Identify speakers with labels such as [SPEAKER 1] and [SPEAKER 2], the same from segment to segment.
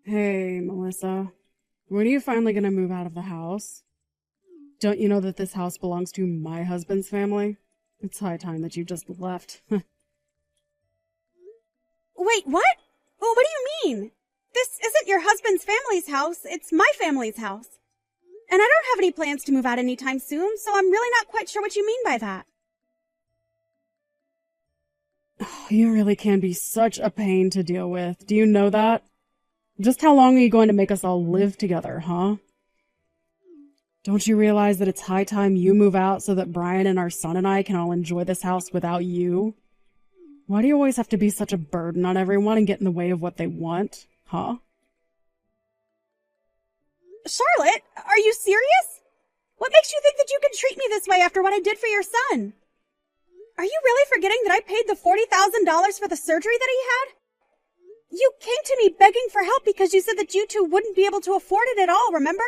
[SPEAKER 1] Hey, Melissa. When are you finally gonna move out of the house? Don't you know that this house belongs to my husband's family? It's high time that you just left.
[SPEAKER 2] Wait, what? Well, what do you mean? This isn't your husband's family's house, it's my family's house. And I don't have any plans to move out anytime soon, so I'm really not quite sure what you mean by that.
[SPEAKER 1] You really can be such a pain to deal with. Do you know that? Just how long are you going to make us all live together, huh? Don't you realize that it's high time you move out so that Brian and our son and I can all enjoy this house without you? Why do you always have to be such a burden on everyone and get in the way of what they want, huh?
[SPEAKER 2] Charlotte, are you serious? What makes you think that you can treat me this way after what I did for your son? Are you really forgetting that I paid the $40,000 for the surgery that he had? You came to me begging for help because you said that you two wouldn't be able to afford it at all, remember?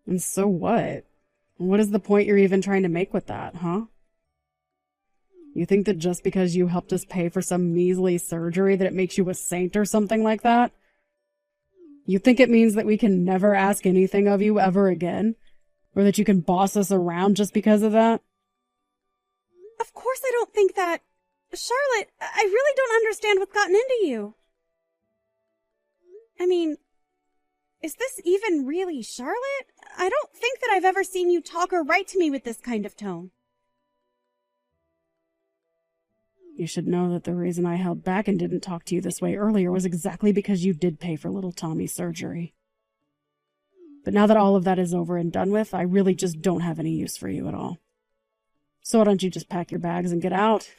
[SPEAKER 1] And so what? What is the point you're even trying to make with that, huh? You think that just because you helped us pay for some measly surgery that it makes you a saint or something like that? You think it means that we can never ask anything of you ever again? Or that you can boss us around just because of that?
[SPEAKER 2] Of course I don't think that. Charlotte, I really don't understand what's gotten into you. I mean, is this even really Charlotte? I don't think that I've ever seen you talk or write to me with this kind of tone.
[SPEAKER 1] You should know that the reason I held back and didn't talk to you this way earlier was exactly because you did pay for little Tommy's surgery. But now that all of that is over and done with, I really just don't have any use for you at all. So why don't you just pack your bags and get out?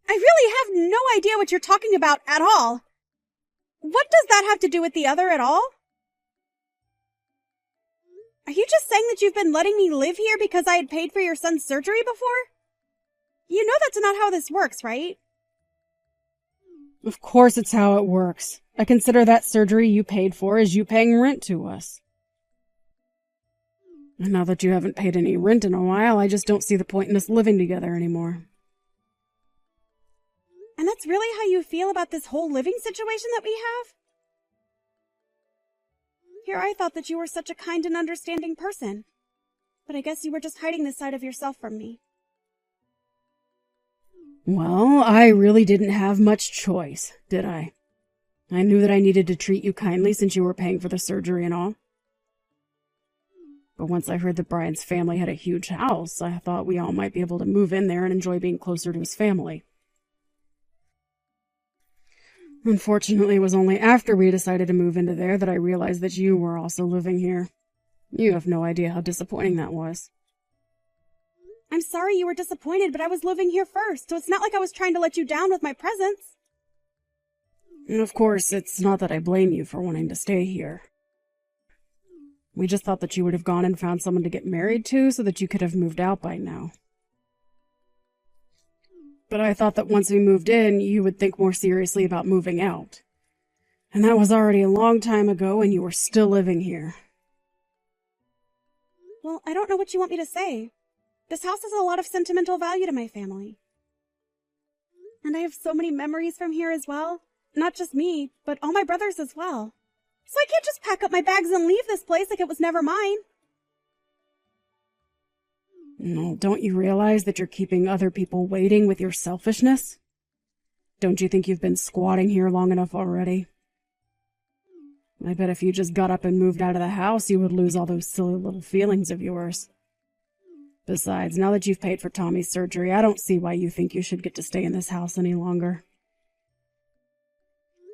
[SPEAKER 2] I really have no idea what you're talking about at all. What does that have to do with the other at all? Are you just saying that you've been letting me live here because I had paid for your son's surgery before? You know that's not how this works, right?
[SPEAKER 1] Of course it's how it works. I consider that surgery you paid for as you paying rent to us. And now that you haven't paid any rent in a while, I just don't see the point in us living together anymore.
[SPEAKER 2] And that's really how you feel about this whole living situation that we have? Here I thought that you were such a kind and understanding person. But I guess you were just hiding this side of yourself from me.
[SPEAKER 1] Well, I really didn't have much choice, did I? I knew that I needed to treat you kindly since you were paying for the surgery and all. But once I heard that Brian's family had a huge house, I thought we all might be able to move in there and enjoy being closer to his family. Unfortunately, it was only after we decided to move into there that I realized that you were also living here. You have no idea how disappointing that was.
[SPEAKER 2] I'm sorry you were disappointed, but I was living here first, so it's not like I was trying to let you down with my presence.
[SPEAKER 1] And of course, it's not that I blame you for wanting to stay here. We just thought that you would have gone and found someone to get married to so that you could have moved out by now. But I thought that once we moved in, you would think more seriously about moving out. And that was already a long time ago, and you were still living here.
[SPEAKER 2] Well, I don't know what you want me to say. This house has a lot of sentimental value to my family. And I have so many memories from here as well. Not just me, but all my brothers as well. So I can't just pack up my bags and leave this place like it was never mine.
[SPEAKER 1] No, don't you realize that you're keeping other people waiting with your selfishness? Don't you think you've been squatting here long enough already? I bet if you just got up and moved out of the house, you would lose all those silly little feelings of yours. Besides, now that you've paid for Tommy's surgery, I don't see why you think you should get to stay in this house any longer.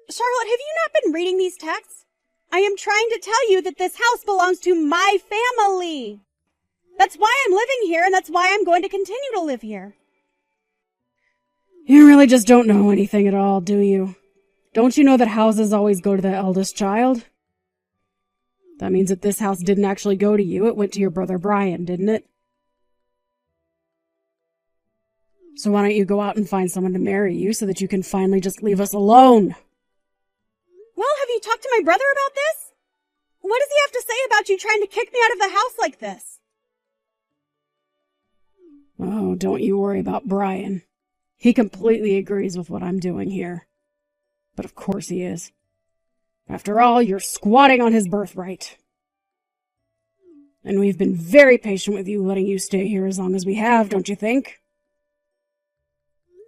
[SPEAKER 2] Charlotte, have you not been reading these texts? I am trying to tell you that this house belongs to my family. That's why I'm living here, and that's why I'm going to continue to live here.
[SPEAKER 1] You really just don't know anything at all, do you? Don't you know that houses always go to the eldest child? That means that this house didn't actually go to you, it went to your brother Brian, didn't it? So why don't you go out and find someone to marry you so that you can finally just leave us alone?
[SPEAKER 2] Well, have you talked to my brother about this? What does he have to say about you trying to kick me out of the house like this?
[SPEAKER 1] Oh, don't you worry about Brian. He completely agrees with what I'm doing here. But of course he is. After all, you're squatting on his birthright. And we've been very patient with you, letting you stay here as long as we have, don't you think?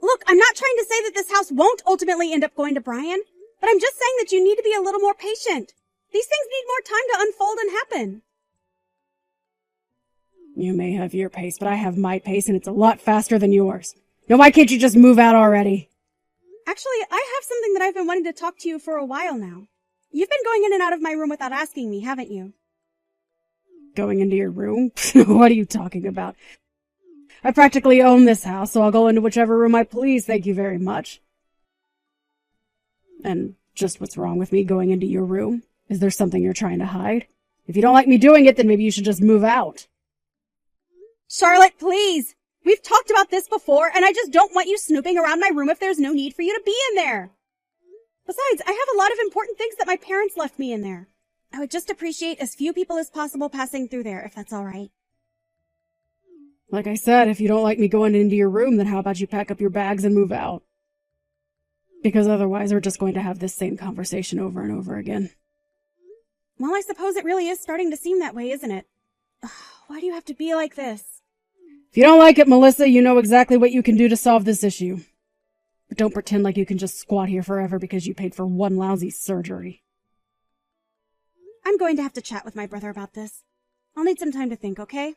[SPEAKER 2] Look, I'm not trying to say that this house won't ultimately end up going to Brian, but I'm just saying that you need to be a little more patient. These things need more time to unfold and happen.
[SPEAKER 1] You may have your pace, but I have my pace, and it's a lot faster than yours. Now why can't you just move out already?
[SPEAKER 2] Actually, I have something that I've been wanting to talk to you for a while now. You've been going in and out of my room without asking me, haven't you?
[SPEAKER 1] Going into your room? What are you talking about? I practically own this house, so I'll go into whichever room I please, thank you very much. And just what's wrong with me going into your room? Is there something you're trying to hide? If you don't like me doing it, then maybe you should just move out.
[SPEAKER 2] Charlotte, please! We've talked about this before, and I just don't want you snooping around my room if there's no need for you to be in there. Besides, I have a lot of important things that my parents left me in there. I would just appreciate as few people as possible passing through there, if that's all right.
[SPEAKER 1] Like I said, if you don't like me going into your room, then how about you pack up your bags and move out? Because otherwise we're just going to have this same conversation over and over again.
[SPEAKER 2] Well, I suppose it really is starting to seem that way, isn't it? Why do you have to be like this?
[SPEAKER 1] If you don't like it, Melissa, you know exactly what you can do to solve this issue. But don't pretend like you can just squat here forever because you paid for one lousy surgery.
[SPEAKER 2] I'm going to have to chat with my brother about this. I'll need some time to think, okay?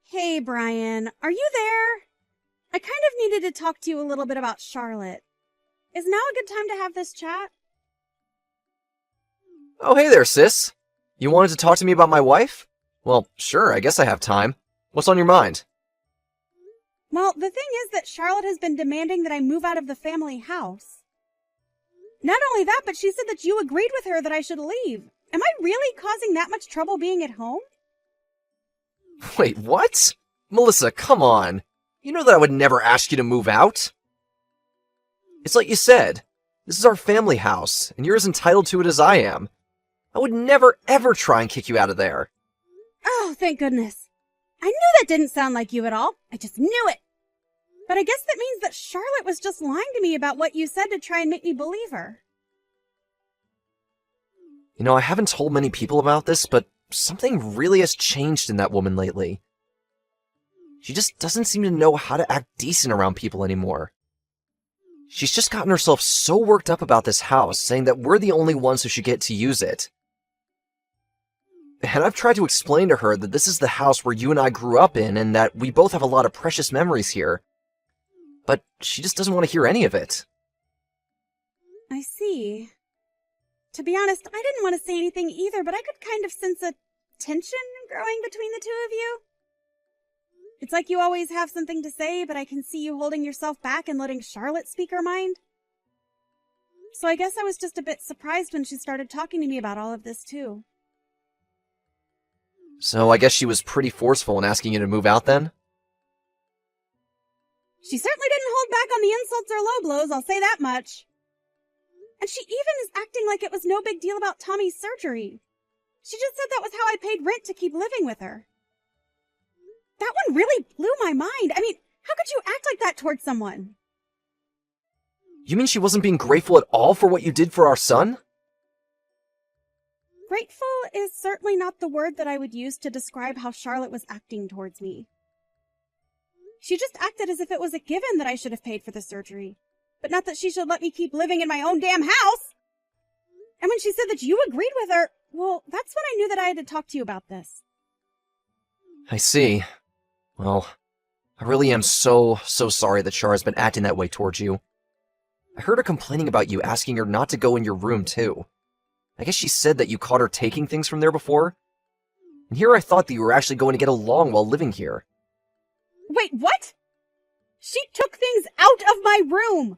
[SPEAKER 2] Hey, Brian, are you there? I kind of needed to talk to you a little bit about Charlotte. Is now a good time to have this chat?
[SPEAKER 3] Oh, hey there, sis. You wanted to talk to me about my wife? Well, sure, I guess I have time. What's on your mind?
[SPEAKER 2] Well, the thing is that Charlotte has been demanding that I move out of the family house. Not only that, but she said that you agreed with her that I should leave. Am I really causing that much trouble being at home?
[SPEAKER 3] Wait, what? Melissa, come on. You know that I would never ask you to move out. It's like you said. This is our family house, and you're as entitled to it as I am. I would never, ever try and kick you out of there.
[SPEAKER 2] Oh, thank goodness. I knew that didn't sound like you at all. I just knew it. But I guess that means that Charlotte was just lying to me about what you said to try and make me believe her.
[SPEAKER 3] You know, I haven't told many people about this, but something really has changed in that woman lately. She just doesn't seem to know how to act decent around people anymore. She's just gotten herself so worked up about this house, saying that we're the only ones who should get to use it. And I've tried to explain to her that this is the house where you and I grew up in, and that we both have a lot of precious memories here. But she just doesn't want to hear any of it.
[SPEAKER 2] I see. To be honest, I didn't want to say anything either, but I could kind of sense a tension growing between the two of you. It's like you always have something to say, but I can see you holding yourself back and letting Charlotte speak her mind. So I guess I was just a bit surprised when she started talking to me about all of this, too.
[SPEAKER 3] So I guess she was pretty forceful in asking you to move out then?
[SPEAKER 2] She certainly didn't hold back on the insults or low blows, I'll say that much. And she even is acting like it was no big deal about Tommy's surgery. She just said that was how I paid rent to keep living with her. That one really blew my mind. I mean, how could you act like that towards someone?
[SPEAKER 3] You mean she wasn't being grateful at all for what you did for our son?
[SPEAKER 2] Grateful is certainly not the word that I would use to describe how Charlotte was acting towards me. She just acted as if it was a given that I should have paid for the surgery, but not that she should let me keep living in my own damn house. And when she said that you agreed with her, well, that's when I knew that I had to talk to you about this.
[SPEAKER 3] I see. Well, I really am so sorry that Char's been acting that way towards you. I heard her complaining about you, asking her not to go in your room, too. I guess she said that you caught her taking things from there before. And here I thought that you were actually going to get along while living here.
[SPEAKER 2] Wait, what? She took things out of my room!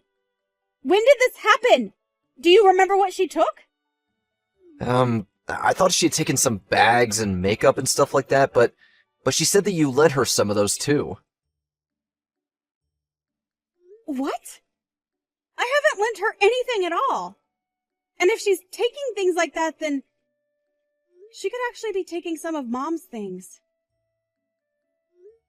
[SPEAKER 2] When did this happen? Do you remember what she took?
[SPEAKER 3] I thought she had taken some bags and makeup and stuff like that, but she said that you lent her some of those too.
[SPEAKER 2] What? I haven't lent her anything at all. And if she's taking things like that, then she could actually be taking some of Mom's things.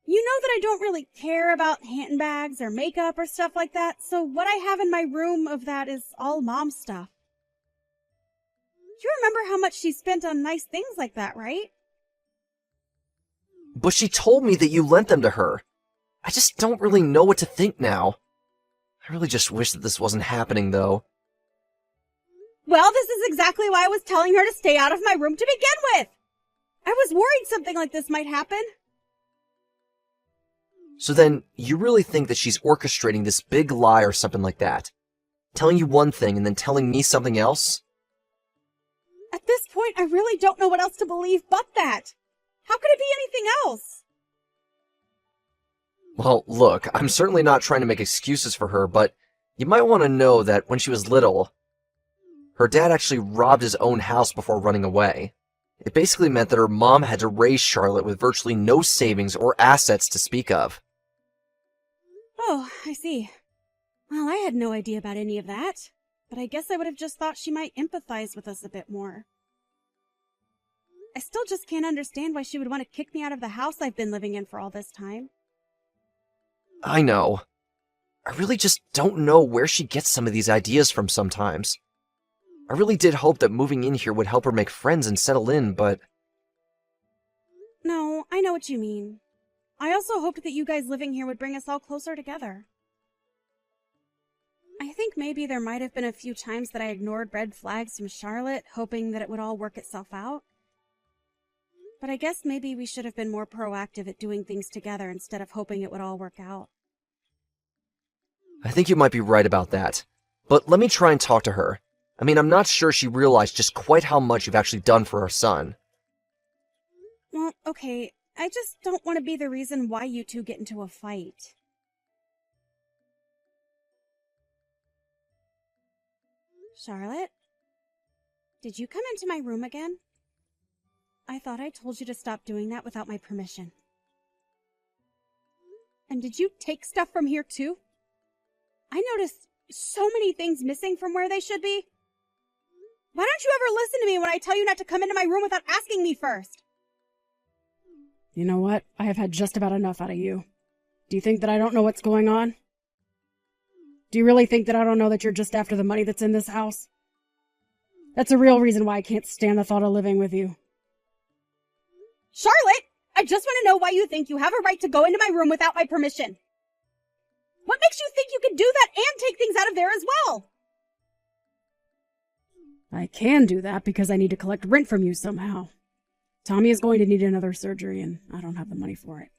[SPEAKER 2] You know that I don't really care about handbags or makeup or stuff like that, so what I have in my room of that is all Mom's stuff. You remember how much she spent on nice things like that, right?
[SPEAKER 3] But she told me that you lent them to her. I just don't really know what to think now. I really just wish that this wasn't happening, though.
[SPEAKER 2] Well, this is exactly why I was telling her to stay out of my room to begin with. I was worried something like this might happen.
[SPEAKER 3] So then, you really think that she's orchestrating this big lie or something like that? Telling you one thing and then telling me something else?
[SPEAKER 2] At this point, I really don't know what else to believe but that. How could it be anything else?
[SPEAKER 3] Well, look, I'm certainly not trying to make excuses for her, but you might want to know that when she was little, her dad actually robbed his own house before running away. It basically meant that her mom had to raise Charlotte with virtually no savings or assets to speak of.
[SPEAKER 2] Oh, I see. Well, I had no idea about any of that, but I guess I would have just thought she might empathize with us a bit more. I still just can't understand why she would want to kick me out of the house I've been living in for all this time.
[SPEAKER 3] I know. I really just don't know where she gets some of these ideas from sometimes. I really did hope that moving in here would help her make friends and settle in, but...
[SPEAKER 2] No, I know what you mean. I also hoped that you guys living here would bring us all closer together. I think maybe there might have been a few times that I ignored red flags from Charlotte, hoping that it would all work itself out. But I guess maybe we should have been more proactive at doing things together instead of hoping it would all work out.
[SPEAKER 3] I think you might be right about that. But let me try and talk to her. I mean, I'm not sure she realized just quite how much you've actually done for our son.
[SPEAKER 2] Well, okay, I just don't want to be the reason why you two get into a fight. Charlotte? Did you come into my room again? I thought I told you to stop doing that without my permission. And did you take stuff from here too? I noticed so many things missing from where they should be. Why don't you ever listen to me when I tell you not to come into my room without asking me first?
[SPEAKER 1] You know what? I have had just about enough out of you. Do you think that I don't know what's going on? Do you really think that I don't know that you're just after the money that's in this house? That's a real reason why I can't stand the thought of living with you.
[SPEAKER 2] Charlotte, I just want to know why you think you have a right to go into my room without my permission. What makes you think you can do that and take things out of there as well?
[SPEAKER 1] I can do that because I need to collect rent from you somehow. Tommy is going to need another surgery and I don't have the money for it.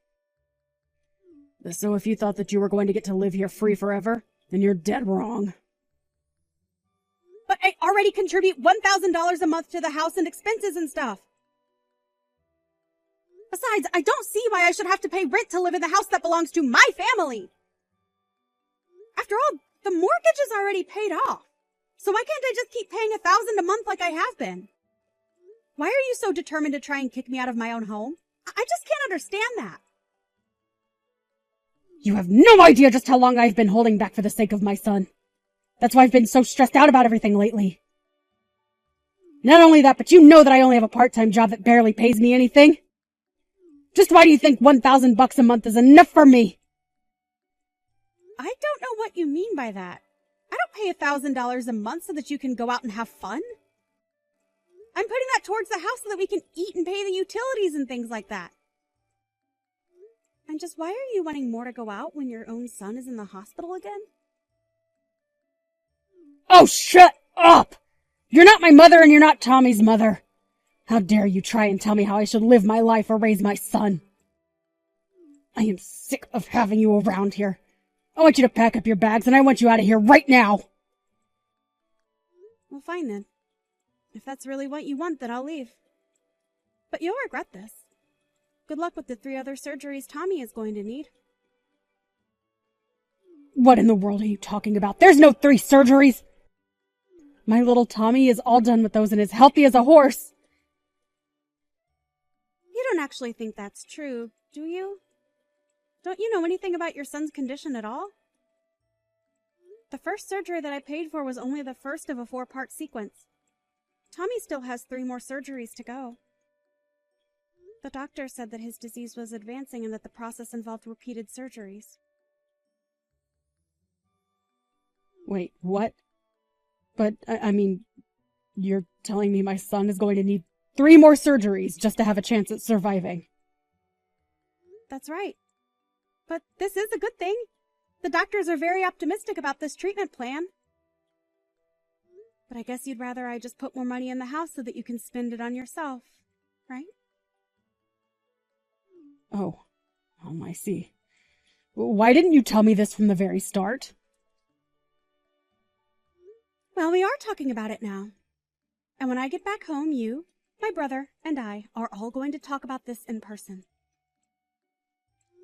[SPEAKER 1] So if you thought that you were going to get to live here free forever, then you're dead wrong.
[SPEAKER 2] But I already contribute $1,000 a month to the house and expenses and stuff. Besides, I don't see why I should have to pay rent to live in the house that belongs to my family. After all, the mortgage is already paid off. So why can't I just keep paying $1,000 a month like I have been? Why are you so determined to try and kick me out of my own home? I just can't understand that.
[SPEAKER 1] You have no idea just how long I've been holding back for the sake of my son. That's why I've been so stressed out about everything lately. Not only that, but you know that I only have a part-time job that barely pays me anything. Just why do you think $1,000 a month is enough for me?
[SPEAKER 2] I don't know what you mean by that. I don't pay $1,000 a month so that you can go out and have fun. I'm putting that towards the house so that we can eat and pay the utilities and things like that. And just why are you wanting more to go out when your own son is in the hospital again?
[SPEAKER 1] Oh, shut up! You're not my mother and you're not Tommy's mother. How dare you try and tell me how I should live my life or raise my son? I am sick of having you around here. I want you to pack up your bags and I want you out of here right now.
[SPEAKER 2] Well, fine then. If that's really what you want, then I'll leave. But you'll regret this. Good luck with the 3 other surgeries Tommy is going to need.
[SPEAKER 1] What in the world are you talking about? There's no 3 surgeries. My little Tommy is all done with those and is healthy as a horse.
[SPEAKER 2] You don't actually think that's true, do you? Don't you know anything about your son's condition at all? The first surgery that I paid for was only the first of a 4-part sequence. Tommy still has 3 more surgeries to go. The doctor said that his disease was advancing and that the process involved repeated surgeries.
[SPEAKER 1] Wait, what? But, I mean, you're telling me my son is going to need 3 more surgeries just to have a chance at surviving.
[SPEAKER 2] That's right. But this is a good thing. The doctors are very optimistic about this treatment plan. But I guess you'd rather I just put more money in the house so that you can spend it on yourself, right?
[SPEAKER 1] Oh, I see. Why didn't you tell me this from the very start?
[SPEAKER 2] Well, we are talking about it now. And when I get back home, you, my brother, and I are all going to talk about this in person.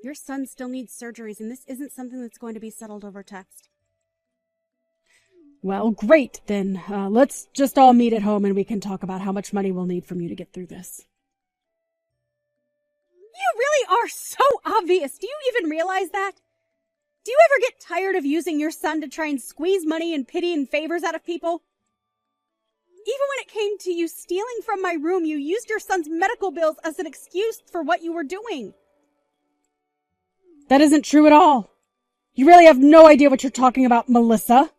[SPEAKER 2] Your son still needs surgeries, and this isn't something that's going to be settled over text.
[SPEAKER 1] Well, great, then. Let's just all meet at home and we can talk about how much money we'll need from you to get through this.
[SPEAKER 2] You really are so obvious. Do you even realize that? Do you ever get tired of using your son to try and squeeze money and pity and favors out of people? Even when it came to you stealing from my room, you used your son's medical bills as an excuse for what you were doing.
[SPEAKER 1] That isn't true at all. You really have no idea what you're talking about, Melissa.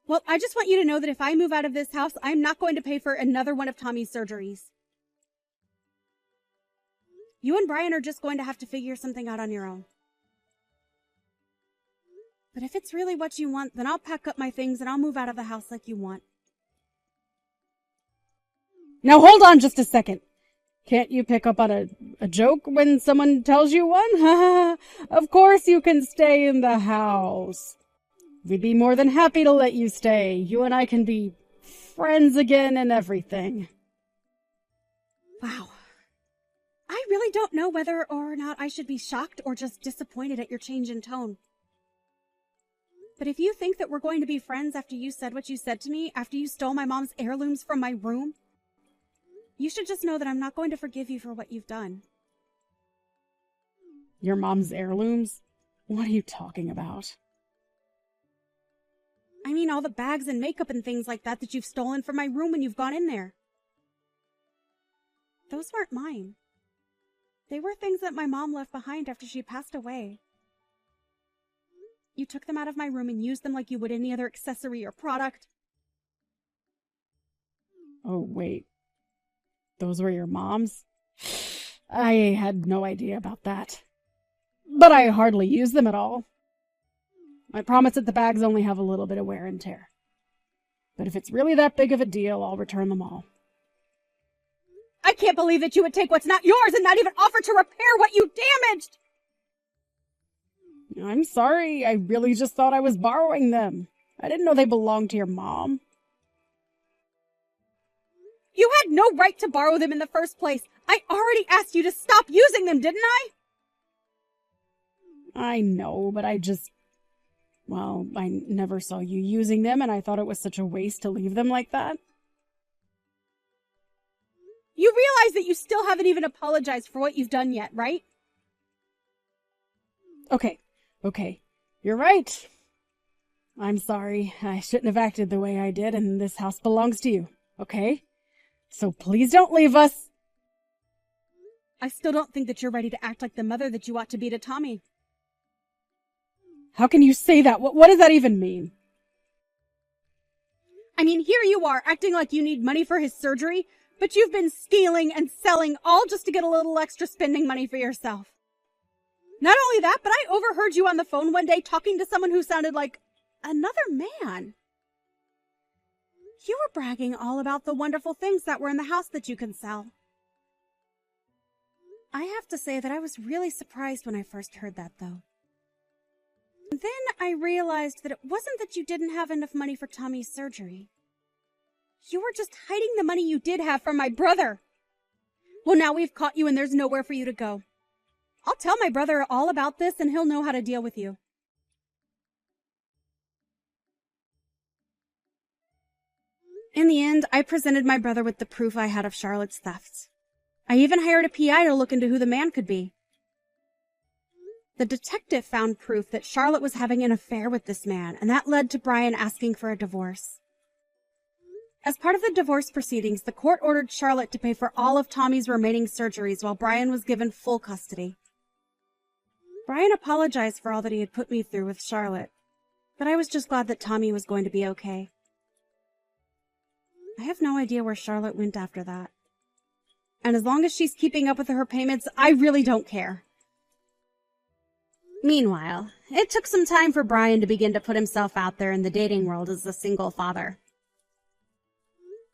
[SPEAKER 2] Well, I just want you to know that if I move out of this house, I'm not going to pay for another one of Tommy's surgeries. You and Brian are just going to have to figure something out on your own. But if it's really what you want, then I'll pack up my things and I'll move out of the house like you want.
[SPEAKER 1] Now hold on just a second. Can't you pick up on a joke when someone tells you one? Of course you can stay in the house. We'd be more than happy to let you stay. You and I can be friends again and everything.
[SPEAKER 2] Wow. I really don't know whether or not I should be shocked or just disappointed at your change in tone. But if you think that we're going to be friends after you said what you said to me, after you stole my mom's heirlooms from my room, you should just know that I'm not going to forgive you for what you've done.
[SPEAKER 1] Your mom's heirlooms? What are you talking about?
[SPEAKER 2] I mean all the bags and makeup and things like that you've stolen from my room when you've gone in there. Those weren't mine. They were things that my mom left behind after she passed away. You took them out of my room and used them like you would any other accessory or product.
[SPEAKER 1] Oh, wait. Those were your mom's? I had no idea about that. But I hardly use them at all. I promise that the bags only have a little bit of wear and tear. But if it's really that big of a deal, I'll return them all.
[SPEAKER 2] I can't believe that you would take what's not yours and not even offer to repair what you damaged!
[SPEAKER 1] I'm sorry, I really just thought I was borrowing them. I didn't know they belonged to your mom.
[SPEAKER 2] You had no right to borrow them in the first place. I already asked you to stop using them, didn't I?
[SPEAKER 1] I know, but I never saw you using them, and I thought it was such a waste to leave them like that.
[SPEAKER 2] You realize that you still haven't even apologized for what you've done yet, right?
[SPEAKER 1] Okay. You're right. I'm sorry. I shouldn't have acted the way I did, and this house belongs to you, okay? So please don't leave us.
[SPEAKER 2] I still don't think that you're ready to act like the mother that you ought to be to Tommy.
[SPEAKER 1] How can you say that? What does that even mean?
[SPEAKER 2] I mean, here you are, acting like you need money for his surgery, but you've been stealing and selling all just to get a little extra spending money for yourself. Not only that, but I overheard you on the phone one day talking to someone who sounded like another man. You were bragging all about the wonderful things that were in the house that you can sell. I have to say that I was really surprised when I first heard that, though. Then I realized that it wasn't that you didn't have enough money for Tommy's surgery. You were just hiding the money you did have from my brother. Well, now we've caught you and there's nowhere for you to go. I'll tell my brother all about this and he'll know how to deal with you. In the end, I presented my brother with the proof I had of Charlotte's thefts. I even hired a PI to look into who the man could be. The detective found proof that Charlotte was having an affair with this man, and that led to Brian asking for a divorce. As part of the divorce proceedings, the court ordered Charlotte to pay for all of Tommy's remaining surgeries while Brian was given full custody. Brian apologized for all that he had put me through with Charlotte, but I was just glad that Tommy was going to be okay. I have no idea where Charlotte went after that. And as long as she's keeping up with her payments, I really don't care. Meanwhile, it took some time for Brian to begin to put himself out there in the dating world as a single father.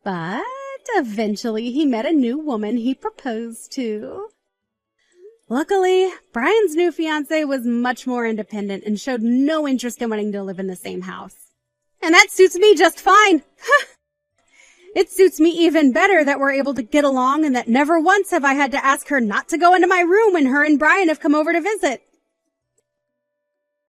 [SPEAKER 2] But eventually he met a new woman he proposed to. Luckily, Brian's new fiancée was much more independent and showed no interest in wanting to live in the same house. And that suits me just fine. It suits me even better that we're able to get along and that never once have I had to ask her not to go into my room when her and Brian have come over to visit.